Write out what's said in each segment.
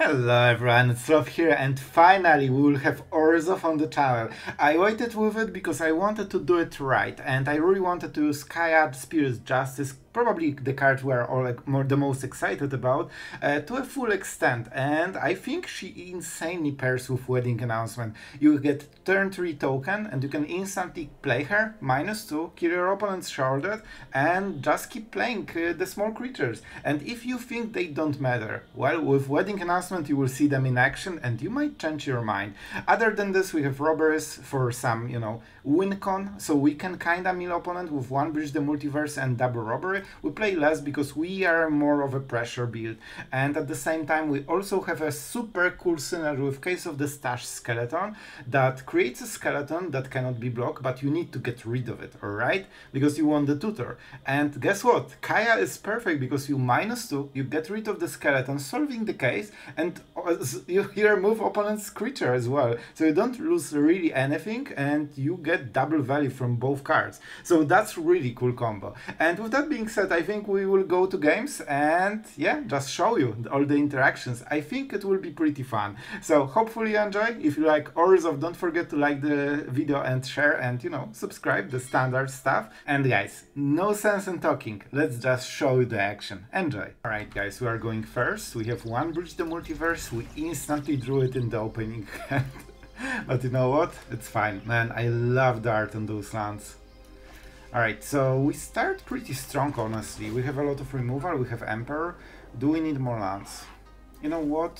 Hello everyone, it's Sloth here, and finally we will have Orzhov on the channel. I waited with it because I wanted to do it right, and I really wanted to use Kaya Spirit's Justice, probably the card we are all the most excited about, to a full extent, and I think she insanely pairs with Wedding Announcement. You get turn 3 token, and you can instantly play her, -2, kill your opponent's shoulded, and just keep playing the small creatures. And if you think they don't matter, well, with Wedding Announcement you will see them in action and you might change your mind. Other than this, we have robberies for some, win con, so we can kinda mill opponent with 1 Breach the Multiverse and double robbery. We play less because we are more of a pressure build, and at the same time we also have a super cool synergy with Caves of the Stash skeleton that creates a skeleton that cannot be blocked, but you need to get rid of it, alright? Because you want the tutor. And guess what? Kaya is perfect because you -2, you get rid of the skeleton, solving the case, and you here move opponent's creature as well. So you don't lose really anything and you get double value from both cards. So that's really cool combo. And with that being said, I think we will go to games and yeah, just show you all the interactions. I think it will be pretty fun. So hopefully you enjoy. If you like Orzhov, don't forget to like the video and share and subscribe, the standard stuff. And guys, no sense in talking. Let's just show you the action. Enjoy. Alright guys, we are going first. We have 1 Breach the Multiverse. We instantly drew it in the opening hand. But you know what? It's fine. Man, I love the art on those lands. Alright, so we start pretty strong, honestly. We have a lot of removal, we have Emperor. Do we need more lands? You know what?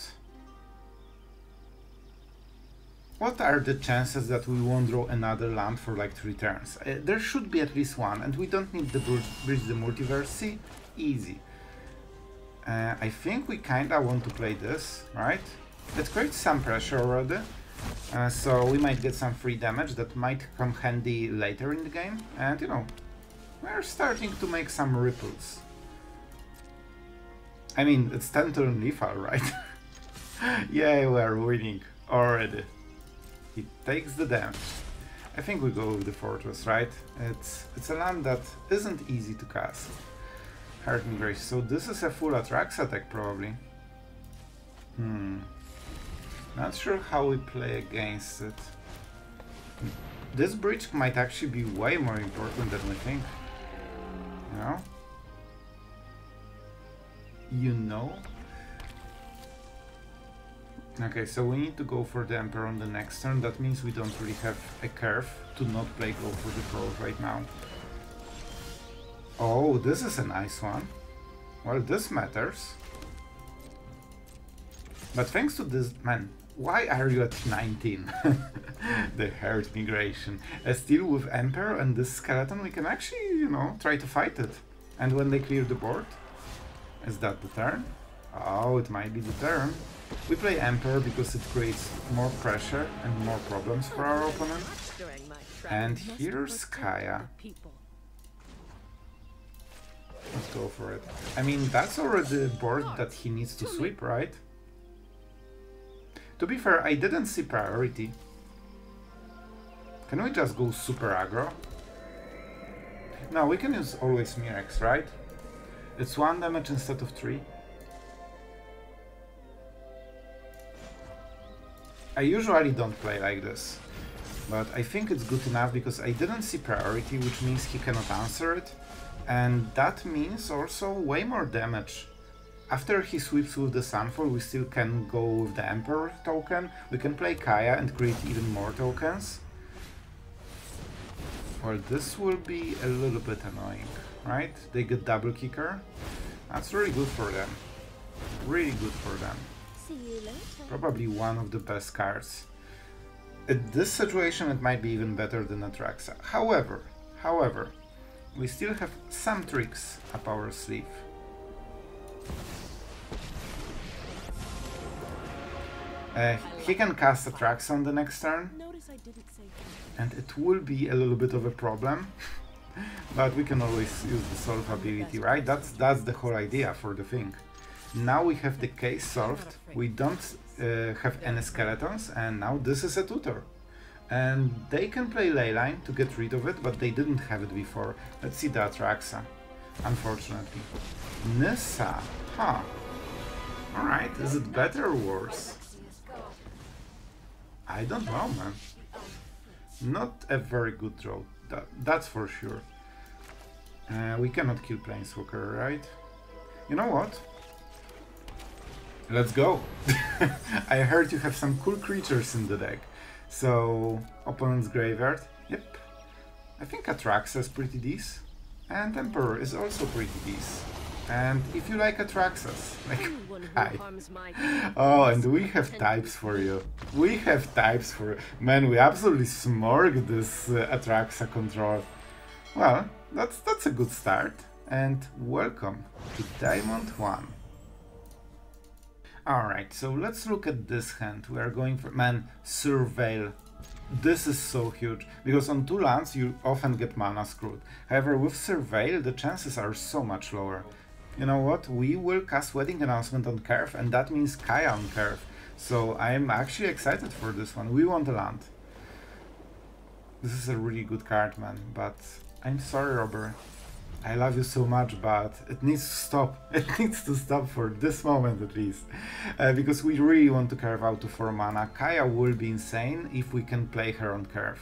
What are the chances that we won't draw another land for like 3 turns? There should be at least one, and we don't need the Bridge the Multiverse. See? Easy. I think we kinda want to play this, right? It creates some pressure already. So we might get some free damage that might come handy later in the game, and we're starting to make some ripples. I mean, it's 10 turn lethal, right? Yeah, we're winning already. He takes the damage. I think we go with the Fortress, right? It's a land that isn't easy to cast. Heart and Grace. So this is a full Atrax attack probably. Not sure how we play against it. This bridge might actually be way more important than we think. You know? Okay, so we need to go for the Emperor on the next turn. That means we don't really have a curve to not play go for the Probe right now. Oh, this is a nice one. Well, this matters. But thanks to this, man, why are you at 19? The Heart Migration. Still with Emperor and this skeleton, we can actually, try to fight it. And when they clear the board, is that the turn? Oh, it might be the turn. We play Emperor because it creates more pressure and more problems for our opponent. And here's Kaya. Let's go for it. I mean, that's already a board that he needs to sweep, right? To be fair, I didn't see priority. Can we just go super aggro? No, we can use always Mirrex, right? It's 1 damage instead of 3. I usually don't play like this, but I think it's good enough because I didn't see priority, which means he cannot answer it, and that means also way more damage. After he sweeps with the Sunfall, we still can go with the Emperor token. We can play Kaya and create even more tokens. Well, this will be a little bit annoying, right? They get double kicker. That's really good for them. Really good for them. See you later. Probably one of the best cards. In this situation, it might be even better than Atraxa. However, we still have some tricks up our sleeve. He can cast Atraxa on the next turn, and it will be a little bit of a problem, but we can always use the solve ability, right? That's the whole idea for the thing. Now we have the case solved, we don't have any skeletons, and now this is a tutor. And they can play Leyline to get rid of it, but they didn't have it before. Let's see the Atraxa, unfortunately. Nissa, huh. Alright, is it better or worse? I don't know, man. Not a very good draw, that's for sure. We cannot kill Planeswalker, right? You know what? Let's go! I heard you have some cool creatures in the deck. So, opponent's graveyard, yep. I think Atraxa is pretty decent. And Emperor is also pretty decent. And if you like Atraxas, like, hi. Oh, and we have types for you. We have types for you. Man, we absolutely smorged this Atraxa control. Well, that's a good start. And welcome to Diamond 1. Alright, so let's look at this hand. We are going for, man, Surveil. This is so huge, because on 2 lands you often get mana screwed. However, with Surveil the chances are so much lower. You know what, we will cast Wedding Announcement on Curve, and that means Kaya on Curve. So I'm actually excited for this one. We want a land. This is a really good card, man, but I'm sorry, Robert. I love you so much, but it needs to stop. It needs to stop for this moment at least. Because we really want to curve out to 4 mana. Kaya will be insane if we can play her on curve.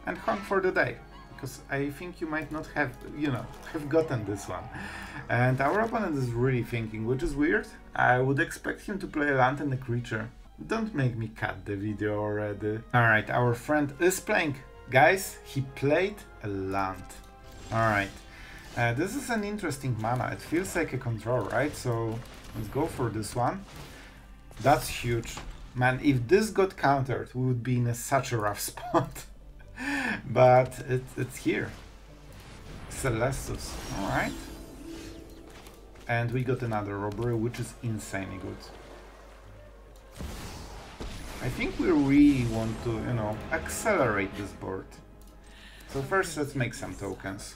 And hunt for the day. Because I think you might not have, you know, have gotten this one. And our opponent is really thinking, which is weird. I would expect him to play a land and a creature. Don't make me cut the video already. Alright, our friend is playing. Guys, he played a land. Alright. This is an interesting mana. It feels like a control, right? So let's go for this one. That's huge. Man, if this got countered, we would be in such a rough spot. But it's here. Celestus. Alright. And we got another robbery, which is insanely good. I think we really want to, you know, accelerate this board. So first let's make some tokens.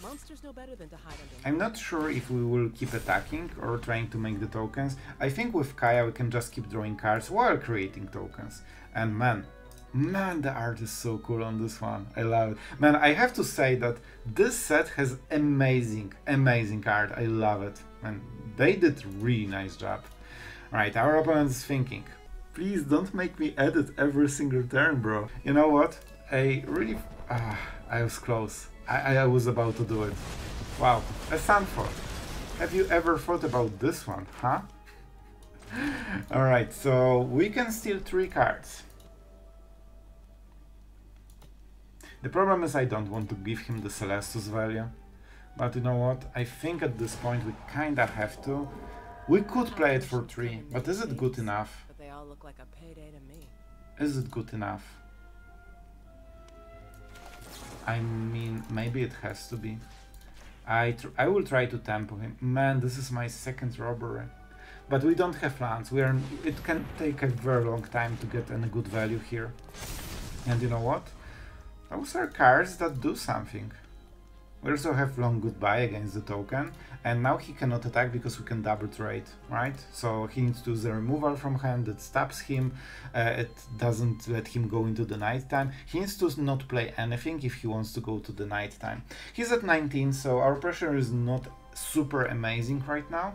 Monsters know better than to hide under. I'm not sure if we will keep attacking or trying to make the tokens. I think with Kaya we can just keep drawing cards while creating tokens. And man, the art is so cool on this one. I love it. Man, I have to say that this set has amazing art. I love it. Man, they did really nice job. Right, our opponent is thinking, please don't make me edit every single turn, bro. You know what? I really... I was close. I was about to do it. Wow, a Sunfall. Have you ever thought about this one, huh? Alright, so we can steal 3 cards. The problem is I don't want to give him the Celestus value. But you know what? I think at this point we kinda have to. We could play it for 3, but is it good enough? But they all look like a payday to me. Is it good enough? I mean, maybe it has to be. I will try to tempo him. Man, this is my 2nd robbery. But we don't have lands. It can take a very long time to get any good value here. And you know what? Those are cards that do something. We also have long goodbye against the token, and now he cannot attack because we can double trade, right? So he needs to use a removal from hand that stops him, it doesn't let him go into the nighttime. He needs to not play anything if he wants to go to the nighttime. He's at 19, so our pressure is not super amazing right now,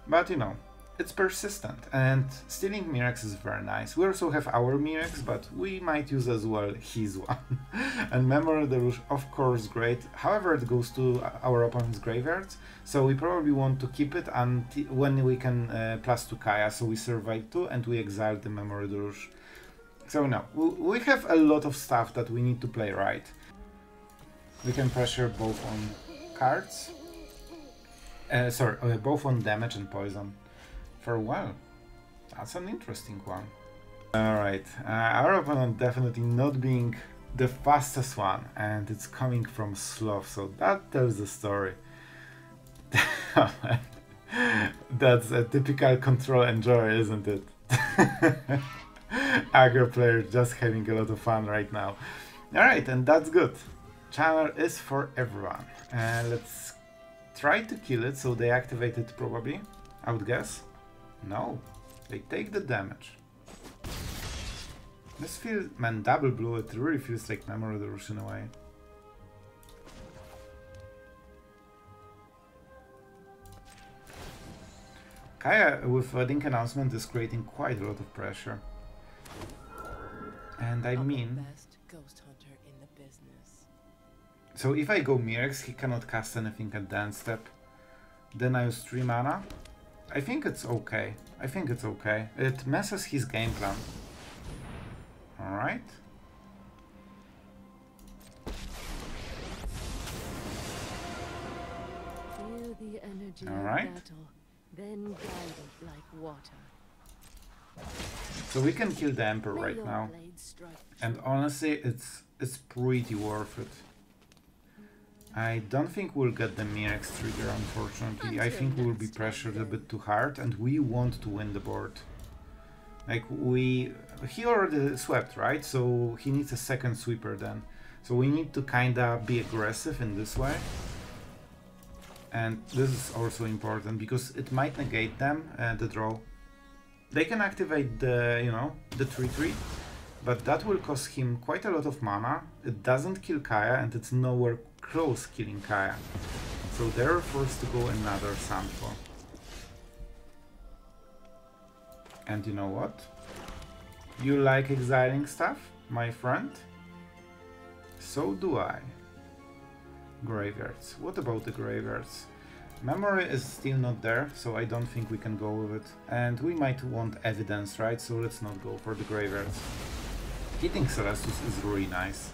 but you know, it's persistent, and stealing Mirrex is very nice. We also have our Mirrex, but we might use as well his one. And Memory Deluge, of course, great. However, it goes to our opponent's graveyards, so we probably want to keep it until when we can +2 Kaya, so we survive 2 and we exile the Memory Deluge. So no, we have a lot of stuff that we need to play right. We can pressure both on cards, both on damage and poison. Well, that's an interesting one. Alright, our opponent definitely not being the fastest one, and it's coming from Sloth, so that tells the story. That's a typical control enjoyer, isn't it? Aggro player just having a lot of fun right now. Alright, and that's good. Channel is for everyone. Let's try to kill it, so they activate it probably, I would guess. No, they take the damage. This feels, man, double blue, it really feels like Memory Deluge in a way. Kaya with wedding announcement is creating quite a lot of pressure. And I mean, Best ghost hunter in the business. so if I go Mirrex, he cannot cast anything at the end step. Then I use 3 mana. I think it's okay. I think it's okay. It messes his game plan. Alright. Feel the energy All of right. battle, then guide it like water. So we can kill the Emperor May right your now. blade strike And true. honestly, it's pretty worth it. I don't think we'll get the Mirrex trigger, unfortunately. I think we'll be pressured a bit too hard, and we want to win the board. Like, he already swept, right? So he needs a second sweeper then. So we need to kinda be aggressive in this way. And this is also important, because it might negate them, the draw. They can activate the, you know, the 3/3, but that will cost him quite a lot of mana. It doesn't kill Kaya, and it's nowhere close killing Kaya. So they're forced to go another Sunfall. And you know what? You like exiling stuff, my friend? So do I. Graveyards. What about the graveyards? Memory is still not there, so I don't think we can go with it. And we might want evidence, right? So let's not go for the graveyards. Hitting Celestus is really nice.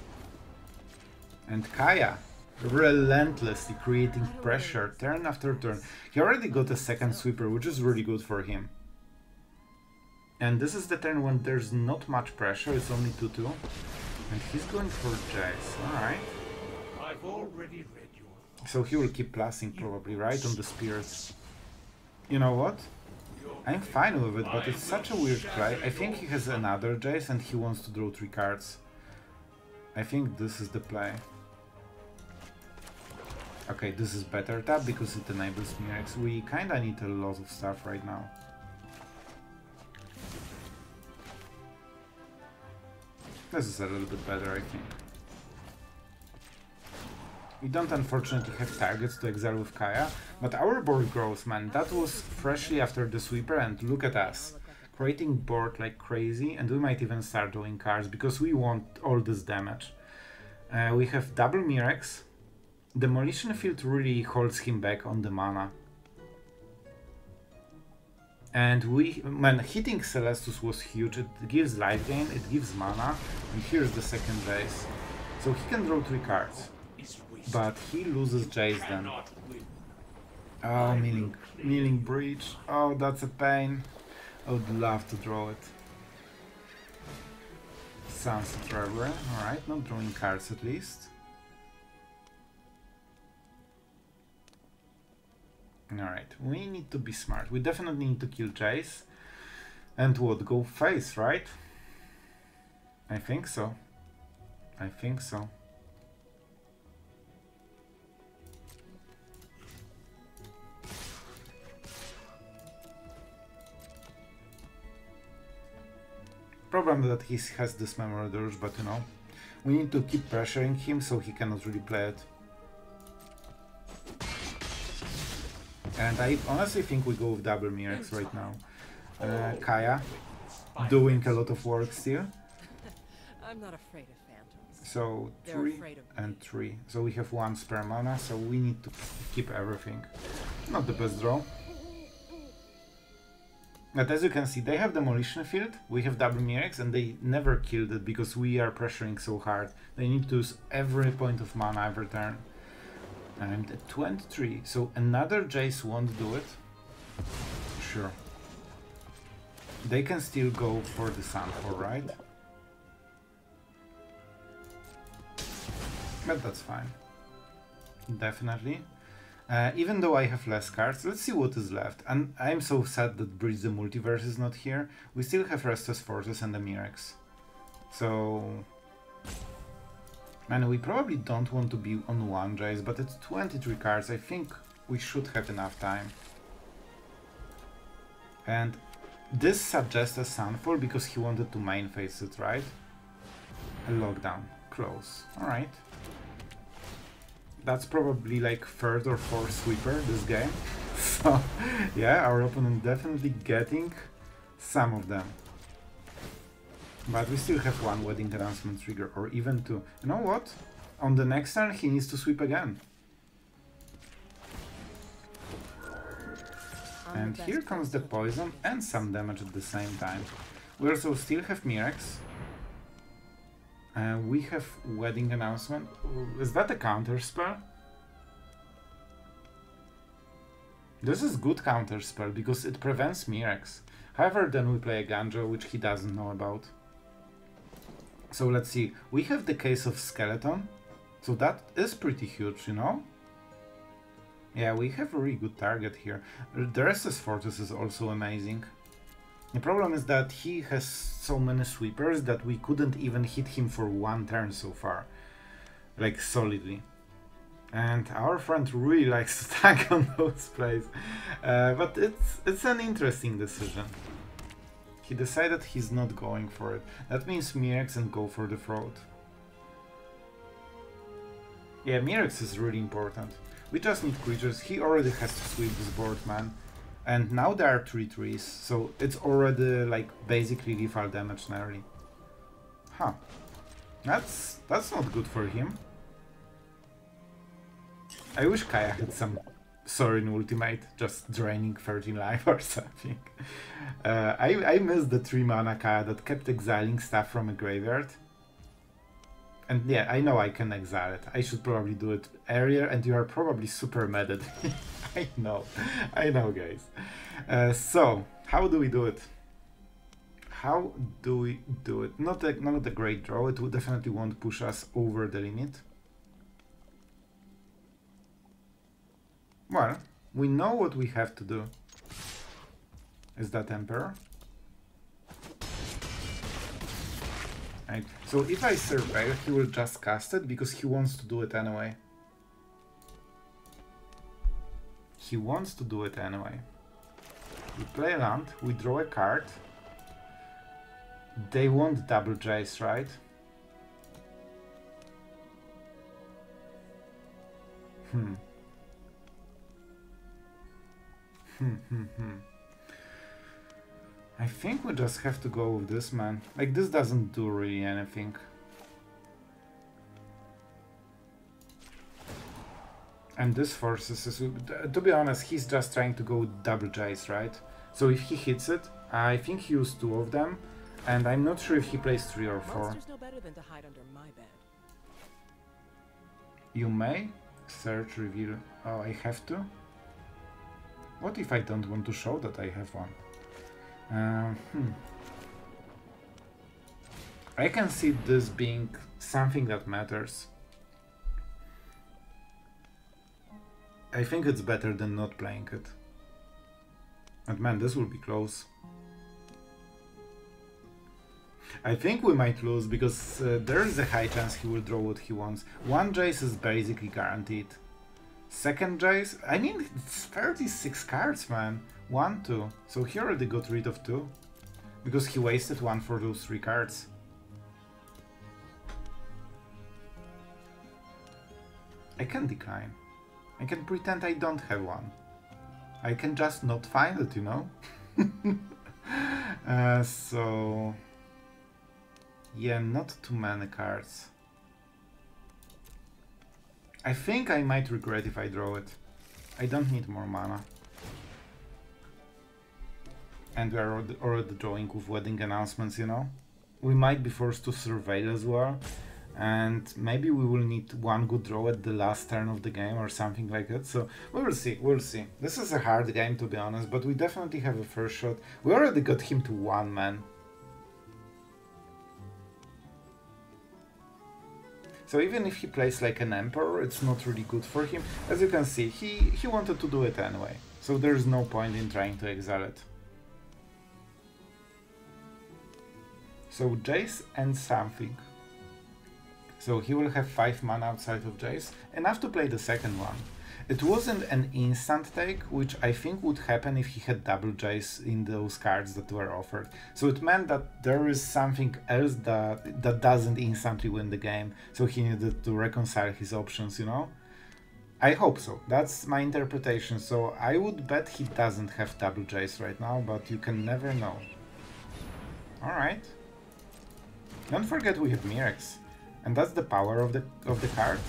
And Kaya, relentlessly creating pressure turn after turn. He already got a second sweeper, which is really good for him. And this is the turn when there's not much pressure, it's only 2/2. And he's going for Jace, alright. I've already read your So he will keep plusing probably, right, on the spirits. You know what? I'm fine with it, but it's such a weird play. I think he has another Jace and he wants to draw 3 cards. I think this is the play. Okay, this is better tap because it enables Mirrex. We kinda need a lot of stuff right now. This is a little bit better, I think. We don't unfortunately have targets to exile with Kaya, but our board grows, man. That was freshly after the sweeper, and look at us. Creating board like crazy, and we might even start drawing cards, because we want all this damage. We have double Mirrex. Demolition Field really holds him back on the mana. And hitting Celestus was huge. It gives life gain, it gives mana, and here's the second Jace. So he can draw 3 cards. But he loses Jace then. Oh, Milling Breach. Oh, that's a pain. I would love to draw it. Sunset Robbery. Alright, not drawing cards at least. Alright, we need to be smart. We definitely need to kill Jace. And what, go face, right? I think so. I think so. Problem that he has this memory dirge, but you know, we need to keep pressuring him so he cannot really play it. And I honestly think we go with double Mirrex right now. Kaya, doing a lot of work still. I'm not afraid of phantoms. So They're 3 afraid of and me. 3. So we have 1 spare mana, so we need to keep everything. Not the best draw. But as you can see, they have Demolition Field, we have double Mirrex, and they never killed it because we are pressuring so hard. They need to use every point of mana every turn. And at 23, so another Jace won't do it. Sure. They can still go for the Sunfall, right? But that's fine. Definitely. Even though I have less cards, let's see what is left. And I'm so sad that Breach the Multiverse is not here. We still have Restless Fortress and the Mirrex. So... Man, we probably don't want to be on 1 Jace, but it's 23 cards. I think we should have enough time. And this suggests a Sunfall because he wanted to main phase it, right? A lockdown. Close. Alright. That's probably like 3rd or 4th sweeper this game. So, yeah, our opponent definitely getting some of them. But we still have one wedding announcement trigger, or even two. You know what? On the next turn, he needs to sweep again. And here comes the poison and some damage at the same time. We also still have Mirrex. We have wedding announcement. Is that a counter spell? This is good counter spell because it prevents Mirrex. However, then we play Eiganjo, which he doesn't know about. So let's see. We have the case of Skeleton. So that is pretty huge, you know? Yeah, we have a really good target here. The Restless Fortress is also amazing. The problem is that he has so many sweepers that we couldn't even hit him for one turn so far. Like, solidly. And our friend really likes to tank on those plays. But it's an interesting decision. He decided he's not going for it. That means Mirrex and go for the fraud. Yeah, Mirrex is really important. We just need creatures. He already has to sweep this board, man. And now there are 3 trees, so it's already like basically lethal damage nearly. Huh. That's not good for him. I wish Kaya had some Sorin ultimate, just draining 13 life or something. I miss the 3 mana Kaya that kept exiling stuff from a graveyard. And yeah, I know I can exile it. I should probably do it earlier, and you are probably super mad at me. I know guys. So, how do we do it? How do we do it? Not a great draw, it definitely won't push us over the limit. Well, we know what we have to do. Is that Emperor? Right. So if I surveil, he will just cast it because he wants to do it anyway. He wants to do it anyway. We play a land, we draw a card. They want double Jace, right? I think we just have to go with this, man. Like, this doesn't do really anything. And this forces us... To be honest, he's just trying to go with double Jace, right? So if he hits it, I think he used 2 of them. And I'm not sure if he plays 3 or 4. Monsters know better than to hide under my bed. You may search, reveal... Oh, I have to? What if I don't want to show that I have one? I can see this being something that matters. I think it's better than not playing it. And man, this will be close. I think we might lose because there is a high chance he will draw what he wants. 1 Jace is basically guaranteed. Second Jace, I mean, it's 36 cards, man. 1, 2. So he already got rid of 2. Because he wasted 1 for those 3 cards. I can decline. I can pretend I don't have one. I can just not find it, you know? So... yeah, not too many cards. I think I might regret if I draw it. I don't need more mana. And we are already drawing with wedding announcements, you know? We might be forced to surveil as well. And maybe we will need 1 good draw at the last turn of the game or something like that. So we will see, we'll see. This is a hard game, to be honest, but we definitely have a first shot. We already got him to 1 man. So even if he plays like an Emperor, it's not really good for him. As you can see, he wanted to do it anyway. So there's no point in trying to exile it. So Jace and something. So he will have 5 mana outside of Jace, enough to play the second one. It wasn't an instant take, which I think would happen if he had double Jace in those cards that were offered. So it meant that there is something else that doesn't instantly win the game, so he needed to reconcile his options, you know? I hope so. That's my interpretation. So I would bet he doesn't have double Jace right now, but you can never know. Alright. Don't forget we have Mirrex. And that's the power of the card.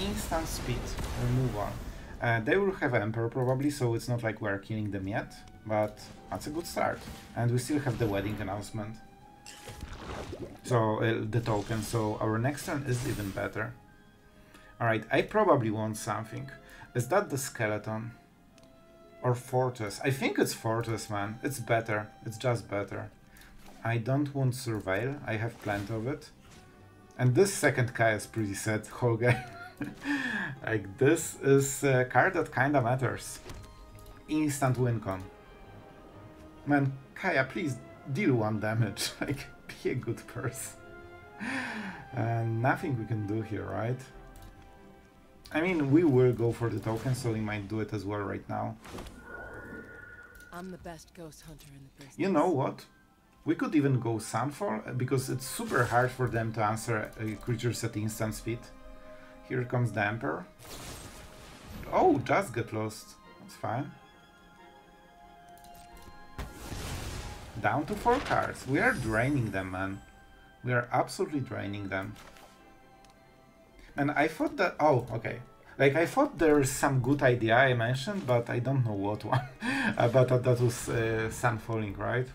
Instant speed removal. They will have Emperor probably, so it's not like we're killing them yet. But that's a good start. And we still have the wedding announcement. So the token, so our next turn is even better. Alright, I probably want something. Is that the skeleton? Or fortress? I think it's fortress, man. It's better. It's just better. I don't want surveil. I have plenty of it. And this second Kaya is pretty sad, whole game. Like, this is a card that kinda matters. Instant win con. Man, Kaya, please deal 1 damage. Like, be a good person. Nothing we can do here, right? I mean, we will go for the token, so we might do it as well right now. I'm the best ghost hunter in the business. You know what? We could even go Sunfall, because it's super hard for them to answer creatures at instant speed. Here comes the Emperor. Oh, just get lost. That's fine. Down to 4 cards. We are draining them, man. We are absolutely draining them. And I thought that... Oh, okay. Like, I thought there's some good idea I mentioned, but I don't know what one. But that was Sunfalling, right?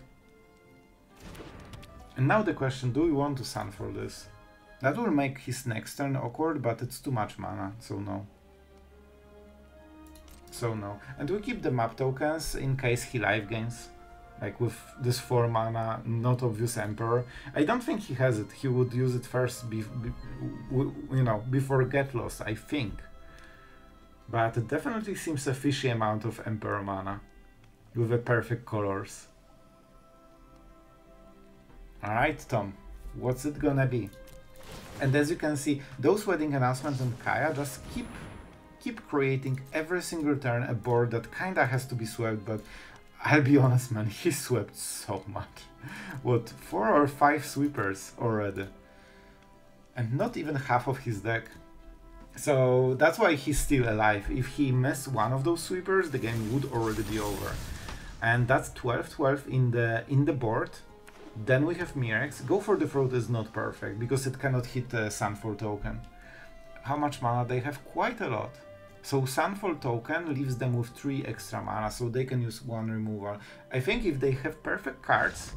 And now the question, do we want to Sunfall this? That will make his next turn awkward, but it's too much mana, so no. So no. And we keep the map tokens in case he life gains. Like with this 4 mana, not obvious Emperor. I don't think he has it. He would use it first, you know, before Get Lost, I think. But it definitely seems a fishy amount of Emperor mana. With the perfect colors. Alright, Tom. What's it gonna be? And as you can see, those wedding announcements on Kaya just keep creating every single turn a board that kinda has to be swept, but I'll be honest, man, he swept so much. What, 4 or 5 sweepers already? And not even half of his deck. So that's why he's still alive. If he missed one of those sweepers, the game would already be over. And that's 12-12 in the board. Then we have Mirrex. Go for the Throat is not perfect, because it cannot hit the Sunfall token. How much mana? They have quite a lot. So Sunfall token leaves them with 3 extra mana, so they can use 1 removal. I think if they have perfect cards,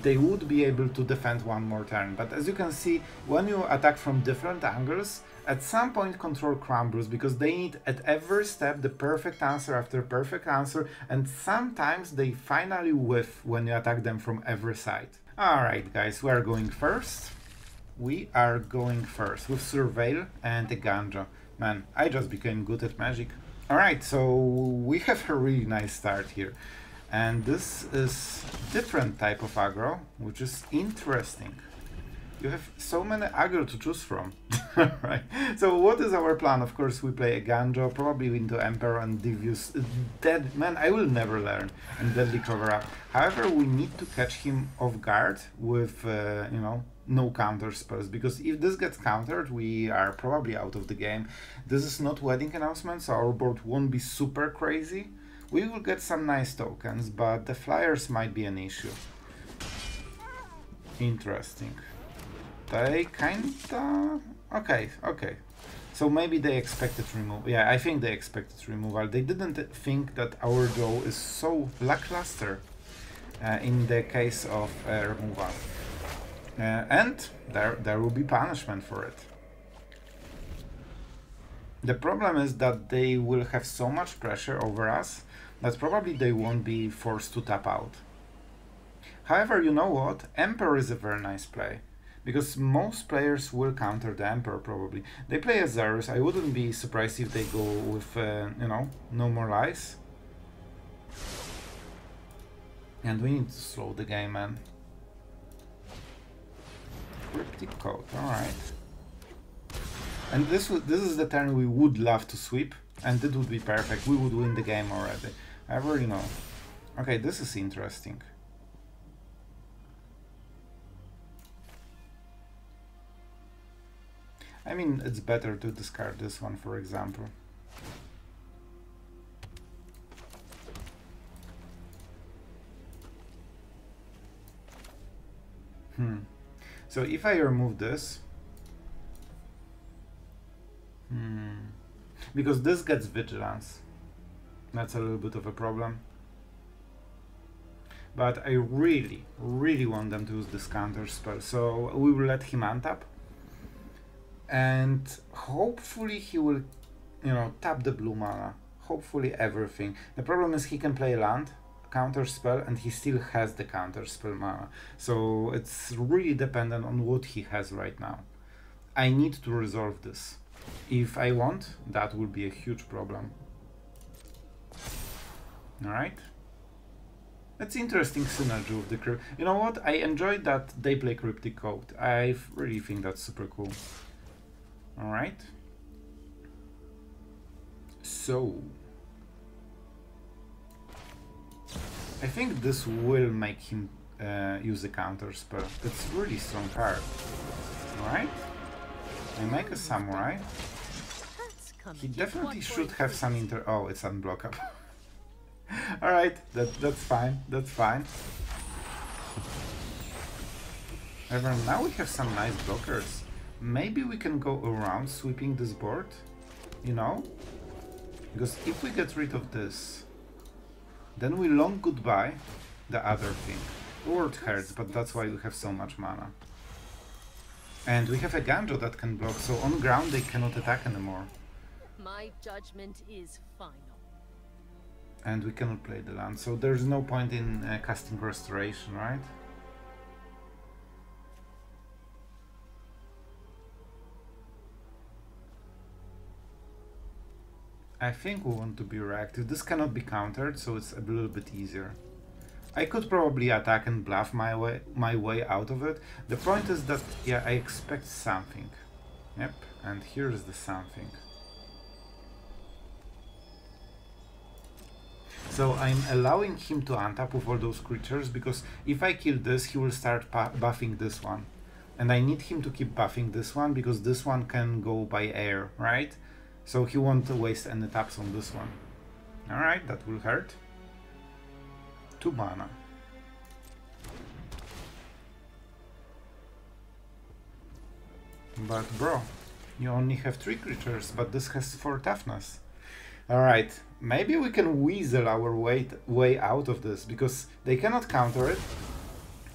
they would be able to defend 1 more turn. But as you can see, when you attack from different angles, at some point control crumbles, because they need at every step the perfect answer after perfect answer, and sometimes they finally whiff when you attack them from every side. Alright guys, we are going first. We are going first with Surveil and Eiganjo. Man, I just became good at Magic. Alright, so we have a really nice start here. And this is different type of aggro, which is interesting. You have so many aggro to choose from. Right. So what is our plan? Of course, we play Eiganjo, probably into Emperor and Devious. Dead man, I will never learn. And Deadly Cover Up. However, we need to catch him off guard with, you know, no counter spells, because if this gets countered, we are probably out of the game. This is not wedding announcement, so our board won't be super crazy. We will get some nice tokens, but the flyers might be an issue. Interesting. They kinda... Okay. So maybe they expected removal. Yeah, I think they expected removal. They didn't think that our draw is so lackluster in the case of removal. And there will be punishment for it. The problem is that they will have so much pressure over us that probably they won't be forced to tap out. However, you know what? Emperor is a very nice play, because most players will counter the Emperor probably. They play Azarus. I wouldn't be surprised if they go with, you know, No More Lies. And we need to slow the game, man. Cryptic Code, alright. And this is the turn we would love to sweep, and it would be perfect. We would win the game already. However, you know. Okay, this is interesting. I mean, it's better to discard this one, for example. So if I remove this, because this gets vigilance, that's a little bit of a problem. But I really, really want them to use this counter spell, so we will let him untap, and hopefully he will, you know, tap the blue mana. Hopefully everything. The problem is he can play land, counter spell, and he still has the counter spell mana. So it's really dependent on what he has right now. I need to resolve this. If I want, that will be a huge problem. Alright. It's interesting synergy with the crypt. You know what? I enjoyed that they play Cryptic Code. I really think that's super cool. Alright. So I think this will make him use a counter spell. It's a really strong card. Alright. I make a samurai. He definitely should have some oh, it's unblockable. Alright, that's fine. That's fine. However, now we have some nice blockers. Maybe we can go around sweeping this board, you know? Because if we get rid of this, then we long goodbye the other thing. Word hurts, but that's why we have so much mana. And we have a Eiganjo that can block, so on ground they cannot attack anymore. My judgment is final. And we cannot play the land, so there's no point in casting Restoration, right? I think we want to be reactive. This cannot be countered, so it's a little bit easier. I could probably attack and bluff my way out of it. The point is that, yeah, I expect something. Yep, and here's the something. So I'm allowing him to untap with all those creatures, because if I kill this, he will start buffing this one. And I need him to keep buffing this one, because this one can go by air, right? So he won't waste any taps on this one. Alright, that will hurt. 2 mana. But bro, you only have 3 creatures, but this has 4 toughness. Alright, maybe we can weasel our way out of this, because they cannot counter it,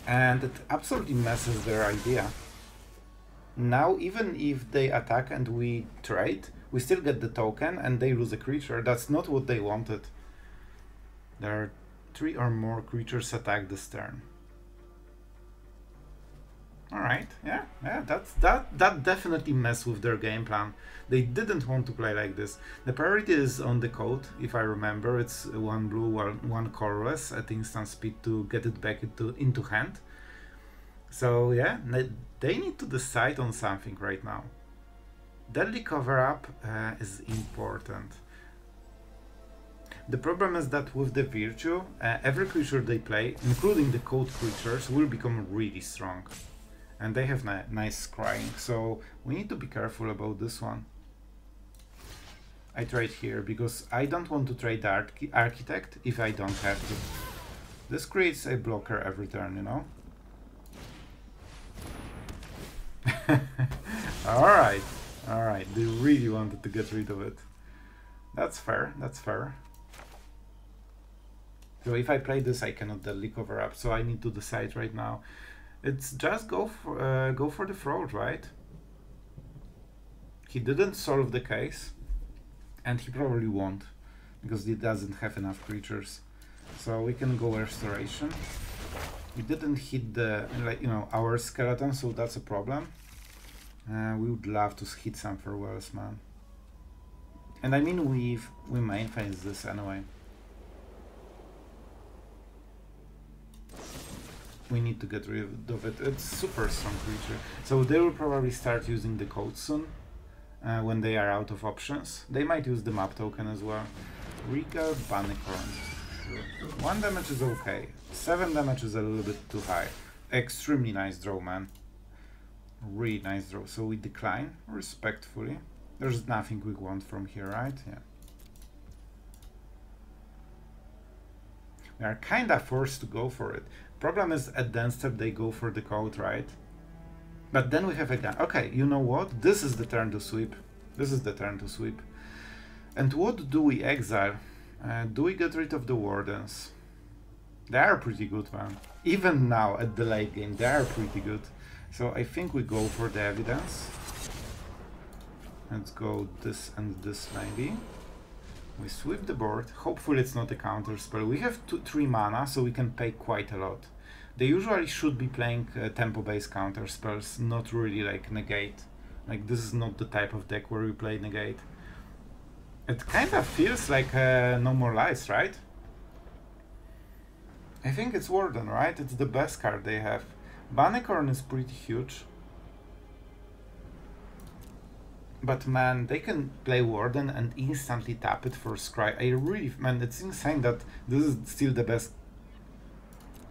and it absolutely messes their idea. Now, even if they attack and we trade, we still get the token and they lose a creature. That's not what they wanted. There are 3 or more creatures attack this turn. Alright, yeah, that definitely messed with their game plan. They didn't want to play like this. The priority is on the code, if I remember. It's 1 blue, 1 colorless at instant speed to get it back into hand. So yeah, they need to decide on something right now. Deadly cover-up is important. The problem is that with the Virtue, every creature they play, including the code creatures, will become really strong. And they have nice scrying, so we need to be careful about this one. I trade here because I don't want to trade the Architect if I don't have to. This creates a blocker every turn, you know? Alright, alright, they really wanted to get rid of it. That's fair, that's fair. So if I play this, I cannot deadly cover up, so I need to decide right now. It's just go for the fraud, right? He didn't solve the case, and he probably won't, because he doesn't have enough creatures. So we can go Restoration. We didn't hit the, like, you know, our skeleton, so that's a problem. We would love to hit some farewells, man. And I mean, we main phase this anyway. We need to get rid of it. It's super strong creature. So they will probably start using the code soon, when they are out of options. They might use the map token as well. Regal Bunnycorn. 1 damage is okay. 7 damage is a little bit too high. Extremely nice draw, man. Really nice draw. So we decline respectfully. There's nothing we want from here, right? Yeah. We are kinda forced to go for it. Problem is, at the end step they go for the code, right? But then we have a gun. Okay, you know what? This is the turn to sweep. This is the turn to sweep. And what do we exile? Do we get rid of the wardens? They are pretty good, man. Even now at the late game, they are pretty good. So I think we go for the evidence. Let's go this and this maybe. We sweep the board. Hopefully it's not a counter spell. We have 3 mana, so we can pay quite a lot. They usually should be playing tempo-based counter spells, not really like negate. Like this is not the type of deck where we play negate. It kind of feels like No More Lies, right? I think it's Warden, right? It's the best card they have. Bannecorn is pretty huge. But man, they can play Warden and instantly tap it for Scry. I really, man, it's insane that this is still the best.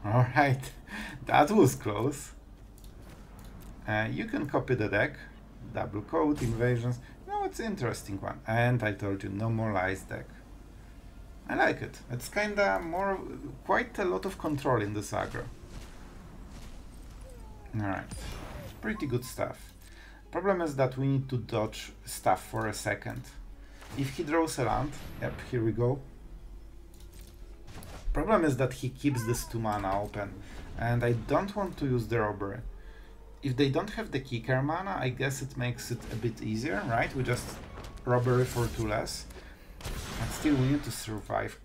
Alright, that was close. You can copy the deck. Double code, invasions. No, it's an interesting one. And I told you, No More Lies deck. I like it. It's kinda more, quite a lot of control in this aggro. Alright, pretty good stuff. Problem is that we need to dodge stuff for a second. If he draws a land, yep, here we go. Problem is that he keeps this 2 mana open, and I don't want to use the robbery. If they don't have the kicker mana, I guess it makes it a bit easier, right? We just robbery for 2 less. And still we need to survive,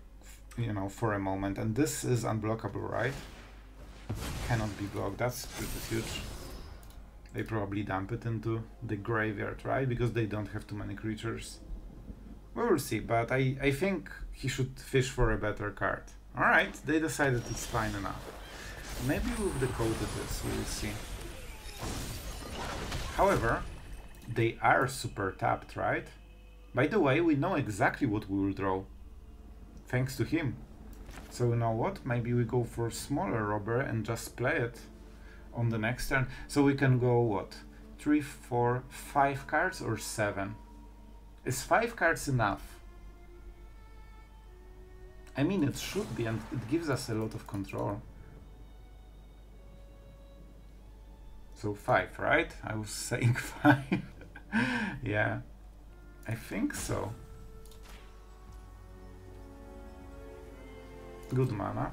you know, for a moment. And this is unblockable, right? Cannot be blocked, that's pretty huge. They probably dump it into the graveyard, right? Because they don't have too many creatures. We will see, but I think he should fish for a better card. Alright, they decided it's fine enough. Maybe with the code it is, we will see. However, they are super tapped, right? By the way, we know exactly what we will draw. Thanks to him. So you know what? Maybe we go for smaller robber and just play it on the next turn. So we can go what? 3, 4, 5 cards or 7? Is 5 cards enough? I mean, it should be, and it gives us a lot of control. So 5, right? I was saying 5. Yeah, I think so. Good mana.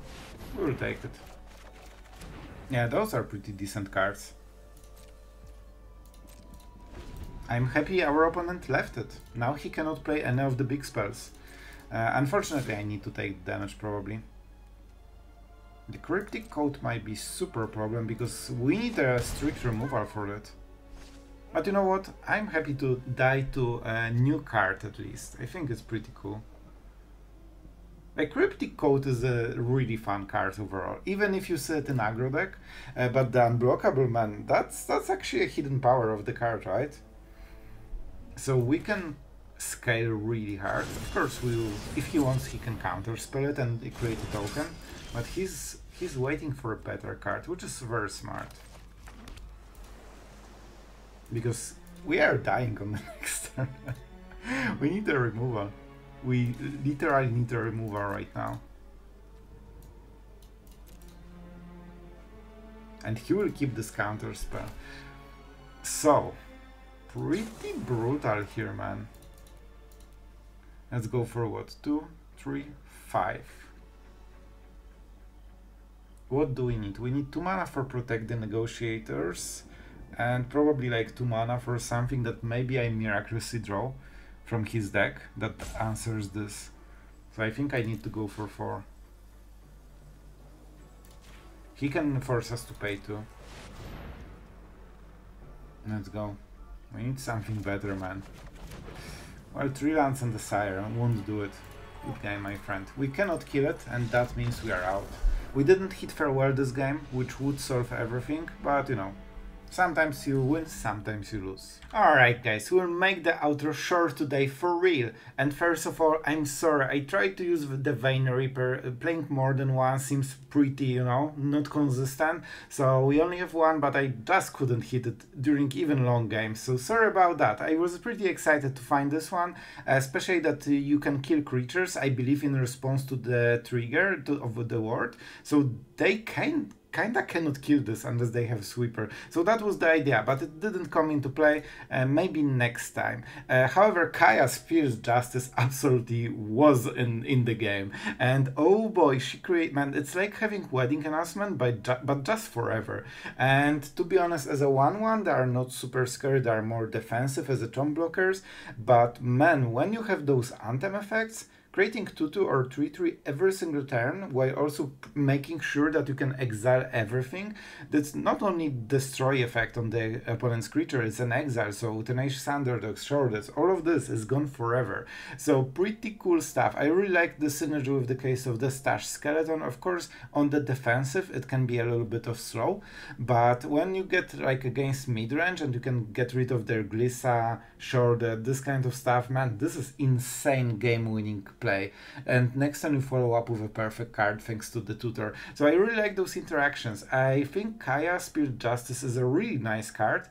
We'll take it. Yeah, those are pretty decent cards. I'm happy our opponent left it. Now he cannot play any of the big spells. Unfortunately, I need to take damage probably. The Cryptic Code might be super problem because we need a strict removal for it. But you know what? I'm happy to die to a new card at least. I think it's pretty cool. The Cryptic Code is a really fun card overall, even if you set an aggro deck. But the Unblockable Man, that's actually a hidden power of the card, right? So we can scale really hard. Of course, if he wants, he can counterspell it and create a token. But he's waiting for a better card, which is very smart. Because we are dying on the next turn. We need a removal. We literally need a removal right now. And he will keep this counter spell. So, pretty brutal here, man. Let's go for what? 2, 3, 5. What do we need? We need 2 mana for Protect the Negotiators. And probably like 2 mana for something that maybe I miraculously draw from his deck that answers this. So I think I need to go for 4. He can force us to pay 2. Let's go. We need something better, man. Well, 3 lands and the Sire won't do it. Good game, my friend. We cannot kill it, and that means we are out. We didn't hit Farewell this game, which would solve everything, but you know, Sometimes you win, sometimes you lose. Alright guys, we'll make the outro short today for real. And first of all, I'm sorry, I tried to use the Vein Reaper. Playing more than one seems pretty, you know, not consistent. So we only have one, but I just couldn't hit it during even long games. So sorry about that. I was pretty excited to find this one, especially that you can kill creatures, I believe, in response to the trigger of the ward. So they kinda cannot kill this unless they have sweeper. So that was the idea, but it didn't come into play. Maybe next time. However, Kaya's Fierce Justice absolutely was in the game, and oh boy, she man, it's like having wedding announcement, but just forever. And to be honest, as a 1/1, they are not super scary. They are more defensive as a tomb blockers. But man, when you have those anthem effects, creating 2/2 or 3/3 every single turn, while also making sure that you can exile everything, that's not only destroy effect on the opponent's creature, it's an exile, so Tenacious Underdogs, Shortest, all of this is gone forever. So pretty cool stuff. I really like the synergy with the case of the Stash Skeleton. Of course, on the defensive, it can be a little bit of slow, but when you get like against mid-range and you can get rid of their Glissa, Shorted, this kind of stuff, man, this is insane game-winning play. And next time you follow up with a perfect card thanks to the tutor. So I really like those interactions. I think Kaya Spirit Justice is a really nice card,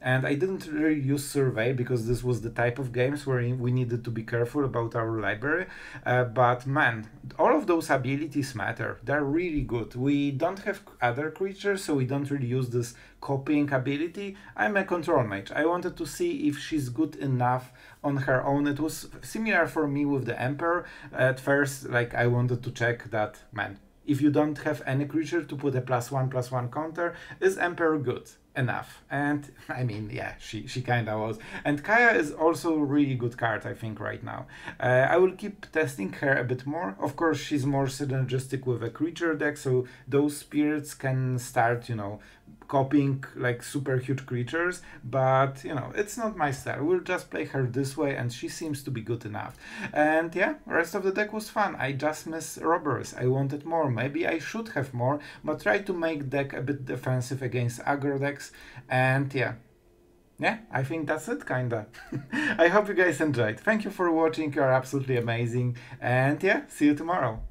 and I didn't really use Survey because this was the type of games where we needed to be careful about our library. But man, all of those abilities matter. They're really good. We don't have other creatures, so we don't really use this copying ability. I'm a control mage. I wanted to see if she's good enough on her own. It was similar for me with the Emperor. At first, like, I wanted to check that, man, if you don't have any creature to put a +1/+1 counter, is Emperor good enough? And I mean, yeah, she kinda was. And Kaya is also a really good card, I think, right now. I will keep testing her a bit more. Of course, she's more synergistic with a creature deck, so those spirits can start, you know, copying like super huge creatures, but you know, it's not my style. We'll just play her this way, and she seems to be good enough. And yeah, rest of the deck was fun. I just miss robberies. I wanted more. Maybe I should have more, but try to make deck a bit defensive against aggro decks. And yeah, I think that's it, kinda. I hope you guys enjoyed. Thank you for watching. You're absolutely amazing. And yeah, see you tomorrow.